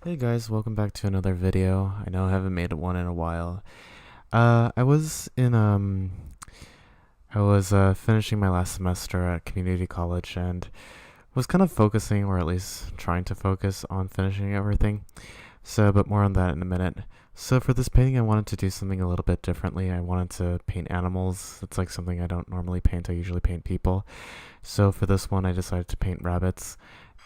Hey guys, welcome back to another video. I know I haven't made one in a while. I was in finishing my last semester at community college and was kind of focusing, or at least trying to focus on finishing everything. But more on that in a minute. So for this painting, I wanted to do something a little bit differently. I wanted to paint animals. It's like something I don't normally paint. I usually paint people. So for this one, I decided to paint rabbits.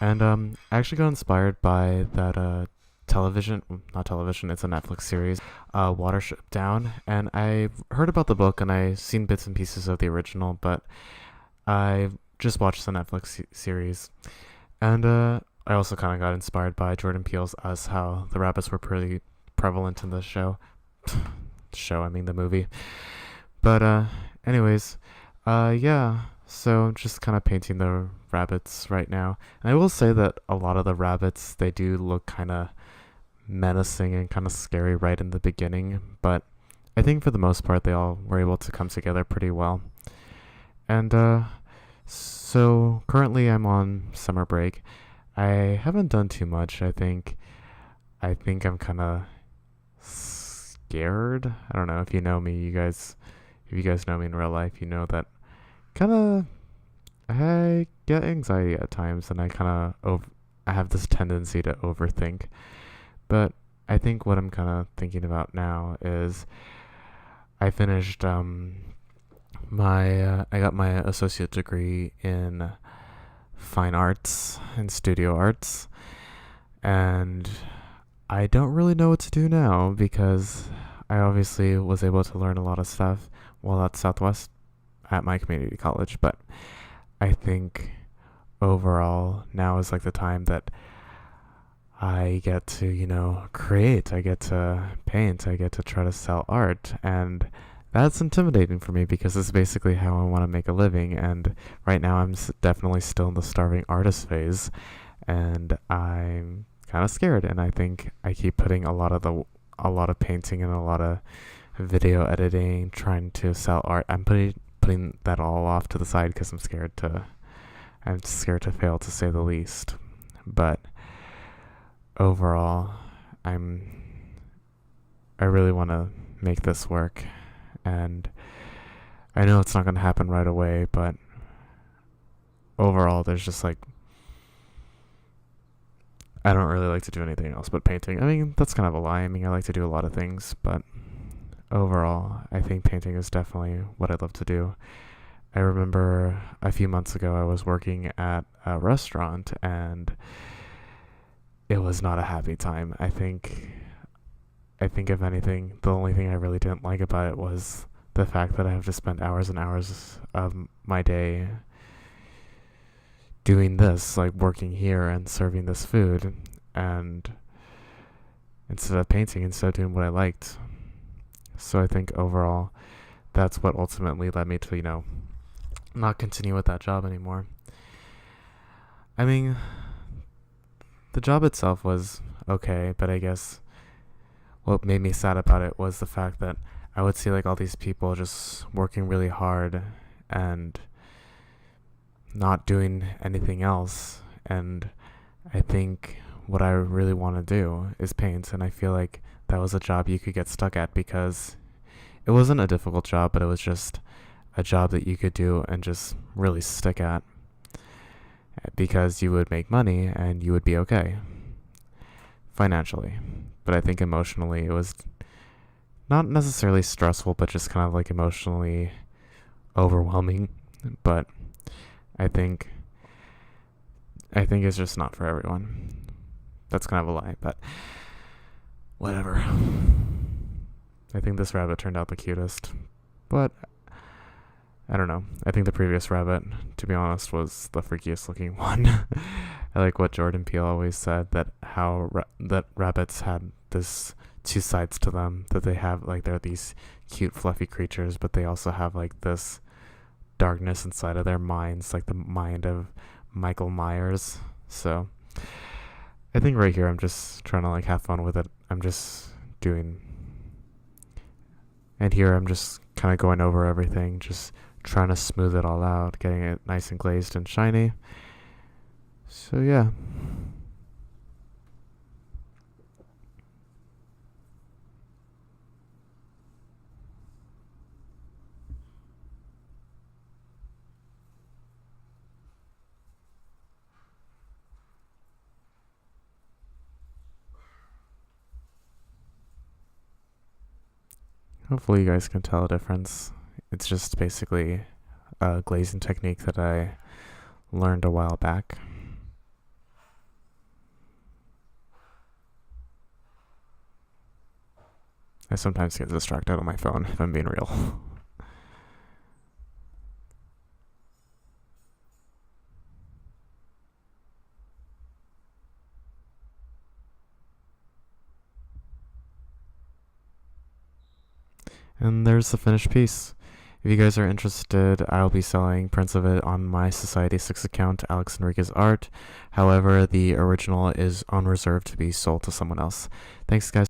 And I actually got inspired by that not television, it's a Netflix series, Watership Down. And I heard about the book and I seen bits and pieces of the original, but I just watched the Netflix series. And I also kind of got inspired by Jordan Peele's Us, how the rabbits were pretty prevalent in the show. I mean the movie. But anyways, yeah. So I'm just kind of painting the rabbits right now. And I will say that a lot of the rabbits, they do look kind of menacing and kind of scary right in the beginning, but I think for the most part they all were able to come together pretty well. And so currently I'm on summer break. I haven't done too much. I think I'm kind of scared. I don't know if you know me, if you guys know me in real life, you know that kind of I get anxiety at times, and I have this tendency to overthink. But I think what I'm kind of thinking about now is I finished I got my associate degree in fine arts and studio arts, and I don't really know what to do now because I obviously was able to learn a lot of stuff while at Southwest at my community college, but I think overall now is like the time that I get to, create, I get to paint, I get to try to sell art, and that's intimidating for me because it's basically how I want to make a living. And right now, I'm definitely still in the starving artist phase, and I'm kind of scared. And I think I keep putting a lot of painting and a lot of video editing, trying to sell art. I'm putting that all off to the side because I'm scared to fail, to say the least. But overall, I really want to make this work, and I know it's not going to happen right away, but overall there's just like I don't really like to do anything else but painting. I mean, that's kind of a lie. I mean, I like to do a lot of things, but overall, I think painting is definitely what I love to do. I remember a few months ago I was working at a restaurant, and it was not a happy time. I think if anything, the only thing I really didn't like about it was the fact that I have to spend hours and hours of my day doing this, like working here and serving this food, and instead of doing what I liked. So I think overall, that's what ultimately led me to, not continue with that job anymore. I mean, the job itself was okay, but I guess what made me sad about it was the fact that I would see like all these people just working really hard and not doing anything else. And I think what I really want to do is paint, and I feel like that was a job you could get stuck at because it wasn't a difficult job, but it was just a job that you could do and just really stick at because you would make money and you would be okay financially. But I think emotionally it was not necessarily stressful, but just kind of like emotionally overwhelming. But I think it's just not for everyone. That's kind of a lie, but whatever. I think this rabbit turned out the cutest, but I don't know. I think the previous rabbit, to be honest, was the freakiest looking one. I like what Jordan Peele always said, that that rabbits had this two sides to them, that they have like they're these cute fluffy creatures, but they also have like this darkness inside of their minds, like the mind of Michael Myers. So I think right here I'm just trying to like have fun with it. I'm just doing, and here I'm just kind of going over everything, just trying to smooth it all out, getting it nice and glazed and shiny. So yeah. Hopefully you guys can tell a difference. It's just basically a glazing technique that I learned a while back. I sometimes get distracted on my phone, if I'm being real. And there's the finished piece. If you guys are interested, I'll be selling prints of it on my Society 6 account, Alex Enriquez Art. However, the original is on reserve to be sold to someone else. Thanks, guys.